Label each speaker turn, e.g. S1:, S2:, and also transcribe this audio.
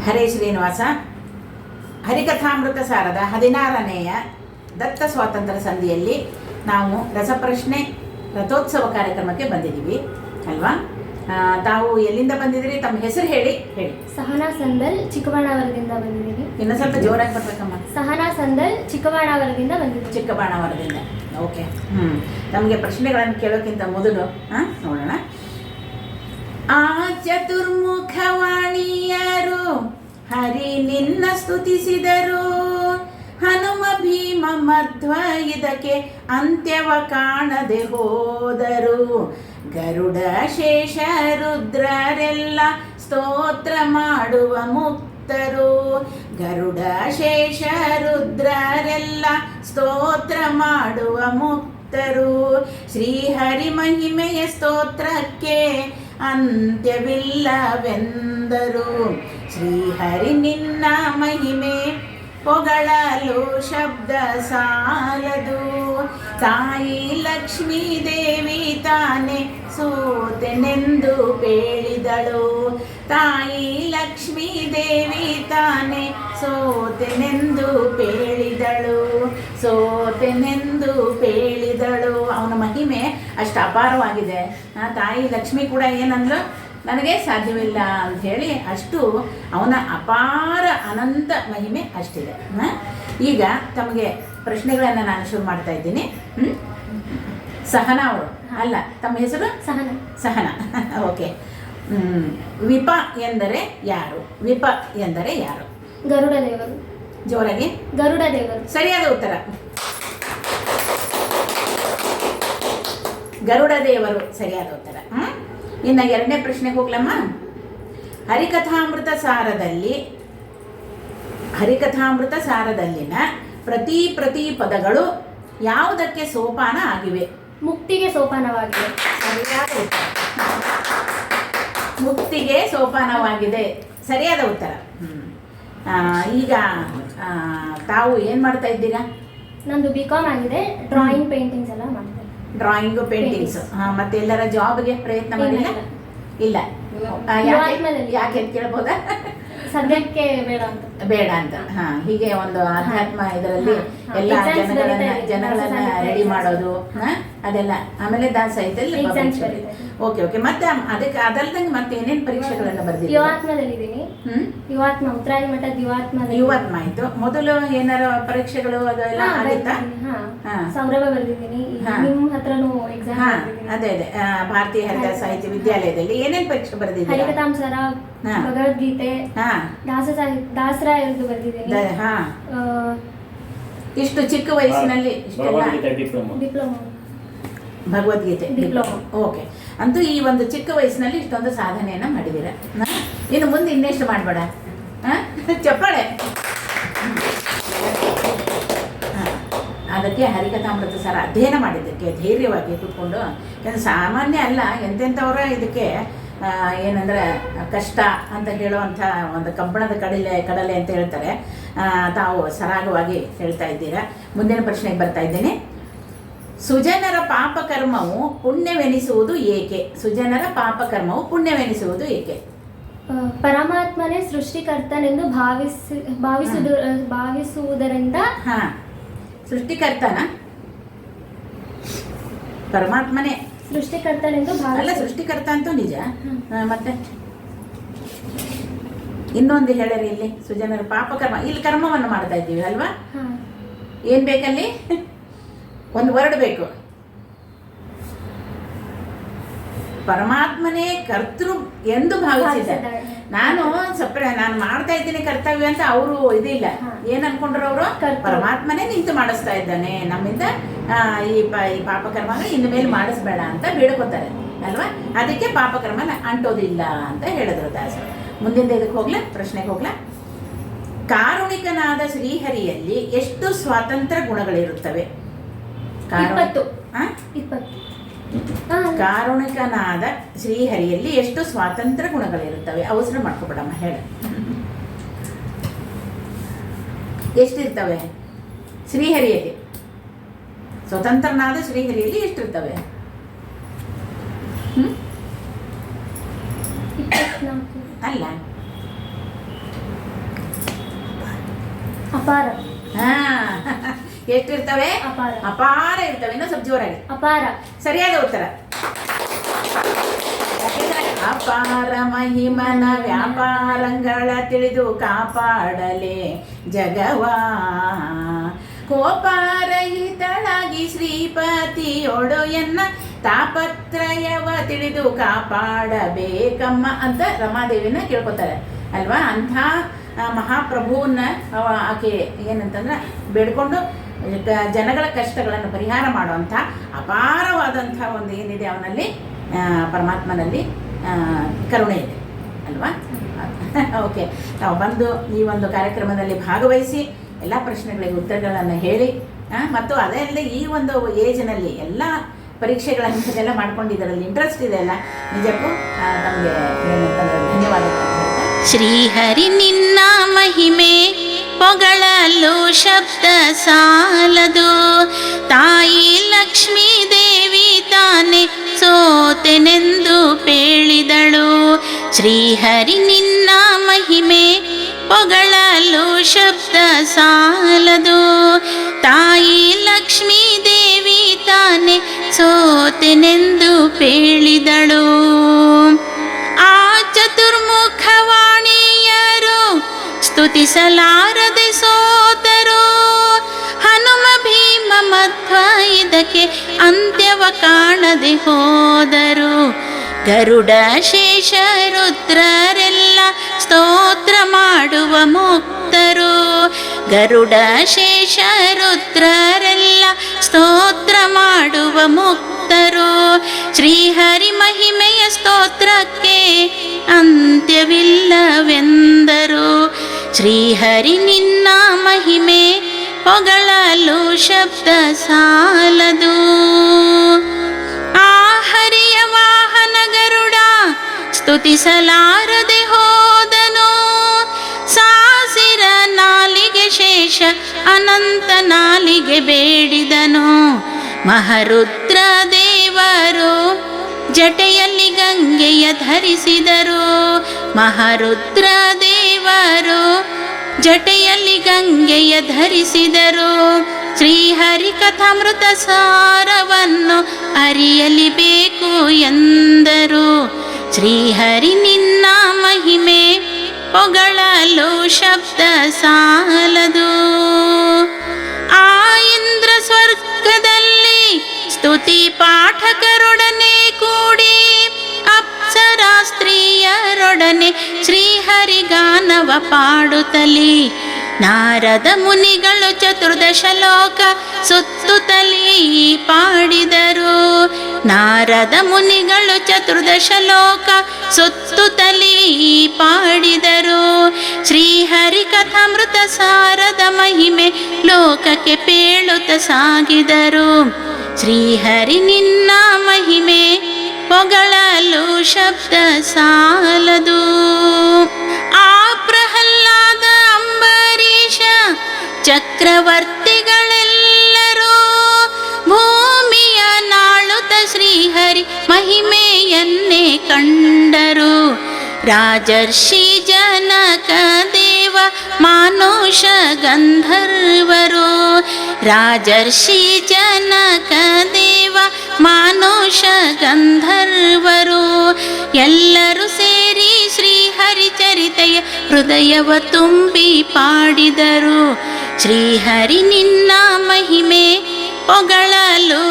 S1: ಹರೇ ಶ್ರೀನಿವಾಸ. ಹರಿಕಥಾಮೃತ ಸಾರದ 16ನೇಯ ದತ್ತ ಸ್ವಾತಂತ್ರ್ಯ ಸಂಧಿಯಲ್ಲಿ ನಾವು ರಸಪ್ರಶ್ನೆ ರಥೋತ್ಸವ ಕಾರ್ಯಕ್ರಮಕ್ಕೆ ಬಂದಿದ್ದೀವಿ ಅಲ್ವಾ? ತಾವು ಎಲ್ಲಿಂದ ಬಂದಿದ್ದೀರಿ? ತಮ್ಮ ಹೆಸರು ಹೇಳಿ.
S2: ಸಹನಾ ಸಂದಲ್, ಚಿಕ್ಕಬಾಣಾವರದಿಂದ ಬಂದಿದ್ದೀವಿ.
S1: ಇನ್ನು ಸ್ವಲ್ಪ ಜೋರಾಗಿ ಬರ್ಬೇಕಮ್ಮ.
S2: ಸಹನಾ ಸಂದಲ್, ಚಿಕ್ಕಬಾಣಾವರದಿಂದ ಬಂದಿದ್ದೀವಿ.
S1: ಚಿಕ್ಕಬಾಣಾವರದಿಂದ. ಓಕೆ. ತಮಗೆ ಪ್ರಶ್ನೆಗಳನ್ನು ಕೇಳೋಕ್ಕಿಂತ ಮೊದಲು ನೋಡೋಣ. ಆ ಚತುರ್ಮುಖವಾಣಿಯರು ಹರಿ ನಿನ್ನ ಸ್ತುತಿಸಿದರು, ಹನುಮ ಭೀಮ ಮಧ್ವ ಇದಕ್ಕೆ ಅಂತ್ಯವ ಕಾಣದೆ ಹೋದರು. ಗರುಡ ಶೇಷ ರುದ್ರರೆಲ್ಲ ಸ್ತೋತ್ರ ಮಾಡುವ ಮುಕ್ತರು, ಗರುಡ ಶೇಷ ರುದ್ರರೆಲ್ಲ ಸ್ತೋತ್ರ ಮಾಡುವ ಮುಕ್ತರು. ಶ್ರೀಹರಿ ಮಹಿಮೆಯ ಸ್ತೋತ್ರಕ್ಕೆ ಅಂತ್ಯವಿಲ್ಲವೆಂದರು. ಶ್ರೀಹರಿ ನಿನ್ನ ಮಹಿಮೆ ಹೊಗಳಲು ಶಬ್ದ ಸಾಲದು. ತಾಯಿ ಲಕ್ಷ್ಮೀ ದೇವಿ ತಾನೆ ಸೋತೆನೆಂದು ಬೇಳಿದಳು, ತಾಯಿ ಲಕ್ಷ್ಮೀ ದೇವಿ ತಾನೆ ಸೋತೆನೆಂದು ಬೇಳಿದಳು, ಸೋತೆನೆಂದು ಬೇಳಿದಳು. ಅವನ ಮಹಿಮೆ ಅಷ್ಟು ಅಪಾರವಾಗಿದೆ. ತಾಯಿ ಲಕ್ಷ್ಮಿ ಕೂಡ ಏನಂದ್ರು, ನನಗೆ ಸಾಧ್ಯವಿಲ್ಲ ಅಂತ ಹೇಳಿ ಅಷ್ಟು ಅವನ ಅಪಾರ ಅನಂತ ಮಹಿಮೆ ಅಷ್ಟಿದೆ. ಈಗ ತಮಗೆ ಪ್ರಶ್ನೆಗಳನ್ನು ನಾನು ಶುರು ಮಾಡ್ತಾ ಇದ್ದೀನಿ. ಸಹನಾ ಅವರು ಅಲ್ಲ, ತಮ್ಮ ಹೆಸರು? ಸಹನಾ. ಓಕೆ. ವಿಪ ಎಂದರೆ ಯಾರು? ವಿಪ ಎಂದರೆ ಯಾರು?
S2: ಗರುಡ ದೇವರು.
S1: ಜೋರಾಗಿ.
S2: ಗರುಡ ದೇವರು
S1: ಸರಿಯಾದ ಉತ್ತರ. ಗರುಡ ದೇವರು ಸರಿಯಾದ ಉತ್ತರ. ಇನ್ನು ಎರಡನೇ ಪ್ರಶ್ನೆಗೆ ಹೋಗ್ಲಮ್ಮ. ಹರಿಕಥಾಮೃತ ಸಾರದಲ್ಲಿನ ಪ್ರತಿ ಪದಗಳು ಯಾವುದಕ್ಕೆ ಸೋಪಾನ ಆಗಿವೆ?
S2: ಮುಕ್ತಿಗೆ ಸೋಪಾನವಾಗಿದೆ.
S1: ಸರಿಯಾದ ಉತ್ತರ. ಮುಕ್ತಿಗೆ ಸೋಪಾನವಾಗಿದೆ, ಸರಿಯಾದ ಉತ್ತರ. ಈಗ ತಾವು ಏನು ಮಾಡ್ತಾ ಇದ್ದೀರಾ?
S2: ನಂದು ಬಿಕಾಮ್ ಆಗಿದೆ. ಡ್ರಾಯಿಂಗ್ ಪೇಂಟಿಂಗ್ಸ್ ಎಲ್ಲ ಮಾಡ್ತೀನಿ.
S1: Drawing, paintings. ಮತ್ತೆ ಎಲ್ಲರ ಜಾಬ್ಗೆ ಪ್ರಯತ್ನ ಮಾಡಿಲ್ಲ? ಇಲ್ಲ. ಯಾಕೆ ಅಂತ ಕೇಳ್ಬೋದಾ?
S2: ಸದ್ಯಕ್ಕೆ
S1: ಬೇಡ ಅಂತ. ಹೀಗೆ ಒಂದು ಆಧ್ಯಾತ್ಮ ಇದರಲ್ಲಿ ಎಲ್ಲ ಜನಗಳನ್ನ ರೆಡಿ ಮಾಡೋದು ಅದೆಲ್ಲ, ಆಮೇಲೆ ದಾಸ ಇದೆಲ್ಲ. ಓಕೆ. ಮತ್ತೆ ಅದಕ್ಕೆ ಅದಲ್ದಂಗೆ ಮತ್ತೆ ಏನೇನು ಪರೀಕ್ಷೆಗಳನ್ನು ಬರ್ದಿದ್ದೀವಿ?
S2: ಯುವಾತ್ಮ ಉತ್ತರಾಯ ಮಠದ
S1: ಯುವಾತ್ಮ ಆಯ್ತು. ಮೊದಲು ಏನಾರ ಪರೀಕ್ಷೆಗಳು ಅದೆಲ್ಲ ಆಗಿತ್ತಾ?
S2: ಸೌರಭ ಬರ್ದಿದ್ದೀನಿ. ನಿಮ್ಮ ಹತ್ರನೂ ಎಕ್ಸಾಮ್.
S1: ಅದೇ ಭಾರತೀಯ ಹರಿತ ಸಾಹಿತ್ಯ ವಿದ್ಯಾಲಯದಲ್ಲಿ ಏನೇನು ಪರೀಕ್ಷೆ ಬರ್ದಿದ್ದೀವಿ?
S2: ಹರಿಕಥಾಂಸಾರ, ಭಗವದ್ಗೀತೆ, ದಾಸರಾಯರದು ಬರ್ದಿದ್ದೀನಿ.
S1: ಇಷ್ಟು ಚಿಕ್ಕ ವಯಸ್ಸಿನಲ್ಲಿ
S2: ಡಿಪ್ಲೊಮಾ
S1: ಭಗವದ್ಗೀತೆ ಡಿಪ್ಲೊಮಾ. ಓಕೆ. ಅಂತೂ ಈ ಒಂದು ಚಿಕ್ಕ ವಯಸ್ಸಿನಲ್ಲಿ ಇಷ್ಟೊಂದು ಸಾಧನೆಯನ್ನು ಮಾಡಿದ್ದೀರ. ಇನ್ನು ಮುಂದೆ ಇನ್ನೆಷ್ಟು ಮಾಡಬೇಡ. ಚಪ್ಪಾಳೆ. ಅದಕ್ಕೆ ಹರಿಕಥಾಮೃತ ಸಾರ ಅಧ್ಯಯನ ಮಾಡಿದ್ದಕ್ಕೆ ಧೈರ್ಯವಾಗಿ ಕೂತ್ಕೊಂಡು, ಸಾಮಾನ್ಯ ಅಲ್ಲ, ಎಂತೆಂಥವರ ಇದಕ್ಕೆ ಏನಂದರೆ ಕಷ್ಟ ಅಂತ ಹೇಳುವಂಥ ಒಂದು ಕಬ್ಬಣದ ಕಡಲೆ ಅಂತ ಹೇಳ್ತಾರೆ. ತಾವು ಸರಾಗವಾಗಿ ಹೇಳ್ತಾ ಇದ್ದೀರಾ. ಮುಂದಿನ ಪ್ರಶ್ನೆಗೆ ಬರ್ತಾ ಇದ್ದೇನೆ. ಸುಜನರ ಪಾಪಕರ್ಮವು ಪುಣ್ಯವೆನಿಸುವುದು ಏಕೆ? ಸುಜನರ ಪಾಪಕರ್ಮವು ಪುಣ್ಯವೆನಿಸುವುದು ಏಕೆ?
S2: ಪರಮಾತ್ಮನೇ ಸೃಷ್ಟಿಕರ್ತನೆಂದು ಭಾವಿಸುವುದರಿಂದ.
S1: ಸೃಷ್ಟಿಕರ್ತನ? ಪರಮಾತ್ಮನೇ
S2: ಸೃಷ್ಟಿಕರ್ತನೆಂದು
S1: ಅಲ್ಲ, ಸೃಷ್ಟಿಕರ್ತ ಅಂತೂ ನಿಜ. ಮತ್ತೆ ಇನ್ನೊಂದು ಹೇಳರಿ ಇಲ್ಲಿ. ಸುಜನರ ಪಾಪಕರ್ಮ, ಇಲ್ಲಿ ಕರ್ಮವನ್ನು ಮಾಡ್ತಾ ಇದ್ದೀವಿ ಅಲ್ವಾ? ಏನ್ ಬೇಕಲ್ಲಿ? ಒಂದು ವರ್ಡ್ ಬೇಕು. ಪರಮಾತ್ಮನೇ ಕರ್ತೃ ಎಂದು ಭಾವಿಸಿದ್ದಾರೆ. ನಾನು ಮಾಡ್ತಾ ಇದ್ದೀನಿ ಕರ್ತವ್ಯ ಅಂತ ಅವರು ಇದಿಲ್ಲ. ಏನ್ ಅನ್ಕೊಂಡ್ರು ಅವರು? ಪರಮಾತ್ಮನೇ ನಿಂತು ಮಾಡಿಸ್ತಾ ಇದ್ದಾನೆ ನಮ್ಮಿಂದ, ಈ ಪಾಪಕರ್ಮ ಇನ್ನು ಮೇಲೆ ಮಾಡಿಸ್ಬೇಡ ಅಂತ ಬೇಡ್ಕೋತಾರೆ ಅಲ್ವಾ? ಅದಕ್ಕೆ ಪಾಪಕರ್ಮ ಅಂಟೋದಿಲ್ಲ ಅಂತ ಹೇಳಿದ್ರು ದಾಸರು. ಮುಂದಿನ ಇದಕ್ಕೆ ಹೋಗ್ಲಾ, ಪ್ರಶ್ನೆಗೆ ಹೋಗ್ಲಾ. ಕಾರುಣಿಕನಾದ ಶ್ರೀಹರಿಯಲ್ಲಿ ಎಷ್ಟು ಸ್ವಾತಂತ್ರ್ಯ ಗುಣಗಳಿರುತ್ತವೆ?
S2: 20.
S1: ಕಾರುಣಿಕನಾದ ಶ್ರೀಹರಿಯಲ್ಲಿ ಎಷ್ಟು ಸ್ವಾತಂತ್ರ್ಯ ಗುಣಗಳಿರುತ್ತವೆ? ಅವಸರ ಮಾಡ್ಕೊಬೇಡಮ್ಮ, ಹೇಳ. ಎಷ್ಟಿರ್ತವೆ ಶ್ರೀಹರಿಯಲ್ಲಿ? ಸ್ವತಂತ್ರನಾದ ಶ್ರೀಹರಿಯಲ್ಲಿ ಎಷ್ಟಿರ್ತವೆ?
S2: ಅಲ್ಲ ಅಪಾರ.
S1: ಹಾ ಎಷ್ಟಿರ್ತವೆ?
S2: ಅಪಾರ.
S1: ಅಪಾರ ಇರ್ತವೆ. ಇನ್ನೂ ಸ್ವಲ್ಪ ಜೋರಾಗಿ.
S2: ಅಪಾರ.
S1: ಸರಿಯಾದ ಉತ್ತರ. ಅಪಾರ ಮಹಿಮನ ವ್ಯಾಪಾರಂಗಳ ತಿಳಿದು ಕಾಪಾಡಲೆ ಜಗವಾ, ಕೋಪಾರಹಿತಳಾಗಿ ಶ್ರೀಪತಿಯೊಳು ಎನ್ನ ತಾಪತ್ರಯವ ತಿಳಿದು ಕಾಪಾಡಬೇಕಮ್ಮ ಅಂತ ರಮಾದೇವಿನ ಕೇಳ್ಕೊತಾರೆ ಅಲ್ವಾ. ಅಂಥ ಮಹಾಪ್ರಭುವನ್ನ ಆಕೆ ಏನಂತಂದ್ರೆ ಬೇಡ್ಕೊಂಡು ಜನಗಳ ಕಷ್ಟಗಳನ್ನು ಪರಿಹಾರ ಮಾಡುವಂಥ ಅಪಾರವಾದಂಥ ಒಂದು ಏನಿದೆ ಅವನಲ್ಲಿ, ಪರಮಾತ್ಮನಲ್ಲಿ ಕರುಣೆ ಇದೆ ಅಲ್ವಾ. ಓಕೆ, ನಾವು ಬಂದು ಈ ಒಂದು ಕಾರ್ಯಕ್ರಮದಲ್ಲಿ ಭಾಗವಹಿಸಿ ಎಲ್ಲ ಪ್ರಶ್ನೆಗಳಿಗೆ ಉತ್ತರಗಳನ್ನು ಹೇಳಿ ಮತ್ತು ಅದೇ ಅಲ್ಲದೆ ಈ ಒಂದು ಏಜ್ನಲ್ಲಿ ಎಲ್ಲ ಪರೀಕ್ಷೆಗಳ ಹಿಂಸೆಲ್ಲ ಮಾಡ್ಕೊಂಡಿದ್ದರಲ್ಲಿ ಇಂಟ್ರೆಸ್ಟ್ ಇದೆ ಅಲ್ಲ, ನಿಜಕ್ಕೂ ನಮಗೆ ಏನಂತಂದ್ರೆ ಧನ್ಯವಾದಗಳು.
S3: ಶ್ರೀಹರಿ ನಿನ್ನ ಮಹಿಮೆ ಪೊಗಳಲು ಶಬ್ದ ಸಾಲದು, ತಾಯಿ ಲಕ್ಷ್ಮೀ ದೇವಿ ತಾನೆ ಸೋತೆನೆಂದು ಪೇಳಿದಳು. ಶ್ರೀಹರಿ ನಿನ್ನ ಮಹಿಮೆ ಪೊಗಳಲು ಶಬ್ದ ಸಾಲದು, ತಾಯಿ ಲಕ್ಷ್ಮೀ ದೇವಿ ತಾನೆ ಸೋತೆನೆಂದು ಪೇಳಿದಳು. ಆ ಚತುರ್ಮುಖವಾಣಿಯರು ಸ್ತುತಿಸಲಾರದೆ ಸೋತರು, ಹನುಮ ಭೀಮ ಮಧ್ವ ಇದಕ್ಕೆ ಅಂತ್ಯವ ಕಾಣದೆ ಹೋದರು. ಗರುಡ ಶೇಷ ರುದ್ರರೆಲ್ಲ ಸ್ತೋತ್ರ ಮಾಡುವ ಮುಕ್ತರು, ಗರುಡ ಶೇಷ ರುದ್ರರೆಲ್ಲ ಸ್ತೋತ್ರ ಮಾಡುವ ಮುಕ್ತರು. ಶ್ರೀಹರಿ ಮಹಿಮೆಯ ಸ್ತೋತ್ರಕ್ಕೆ ಅಂತ್ಯವಿಲ್ಲವೆಂದರು. ಶ್ರೀಹರಿ ನಿನ್ನ ಮಹಿಮೆ ಪೊಗಳಲು ಶಬ್ದ ಸಾಲದು. ಆ ಹರಿಯ ವಾಹನ ಗರುಡ ಸ್ತುತಿಸಲಾರದೆ ಹೋದನು, ಸಾಸಿರ ನಾಲಿಗೆ ಶೇಷ ಅನಂತ ನಾಲಿಗೆ ಬೇಡಿದನು. ಮಹರುದ್ರ ದೇವರು ಜಟೆಯಲ್ಲಿ ಗಂಗೆಯ ಧರಿಸಿದರು, ಮಹರುದ್ರ ದೇವರು ಜಟೆಯಲ್ಲಿ ಗಂಗೆಯ ಧರಿಸಿದರು. ಶ್ರೀಹರಿ ಕಥಾಮೃತ ಸಾರವನ್ನು ಅರಿಯಲಿ ಬೇಕು ಎಂದರು. ಶ್ರೀಹರಿ ನಿನ್ನ ಮಹಿಮೆ ಪೊಗಳಲು ಶಬ್ದ ಸಾಲದು. ಆ ಇಂದ್ರ ಸ್ವರ್ಗದಲ್ಲಿ ಸ್ತುತಿ ಪಾಠಕರೊಡನೆ ಕೂಡಿ ಅಪ್ಸರಾ ಸ್ತ್ರೀಯರೊಡನೆ ಶ್ರೀಹರಿಗಾನವ ಪಾಡುತ್ತಲಿ. ನಾರದ ಮುನಿಗಳು ಚತುರ್ದಶ ಲೋಕ ಸುತ್ತುತ್ತಲೀ ಪಾಡಿದರು. ನಾರದ ಮುನಿಗಳು ಚತುರ್ದಶ ಲೋಕ ಸುತ್ತುತ್ತಲೀ ಪಾಡಿದರು. ಶ್ರೀಹರಿ ಕಥಾಮೃತ ಸಾರದ ಮಹಿಮೆ ಲೋಕಕ್ಕೆ ಪೇಳುತ್ತ ಸಾಗಿದರು. ಶ್ರೀಹರಿ ನಿನ್ನ ಮಹಿಮೆ ಪೊಗಳಲು ಶಬ್ದ ಸಾಲದು. ಆ ಪ್ರಹ್ಲಾದ ಅಂಬರೀಷ ಚಕ್ರವರ್ತಿಗಳೆಲ್ಲರೂ ಭೂಮಿಯ ನಾಳುತ್ತ ಶ್ರೀಹರಿ ಮಹಿಮೆಯನ್ನೇ ಕಂಡರು. ರಾಜರ್ಷಿ ಜನಕ ದೇವ ಮಾನುಷ ಗಂಧರ್ವರು, ರಾಜರ್ಷಿ ಜನಕ ದೇವ ಮಾನುಷ ಗಂಧರ್ವರು ಎಲ್ಲರೂ ಸೇರಿ ಶ್ರೀಹರಿ ಚರಿತೆಯ ಹೃದಯವ ತುಂಬಿ ಪಾಡಿದರು. ಶ್ರೀಹರಿ ನಿನ್ನ ಮಹಿಮೆ ಪೊಗಳಲು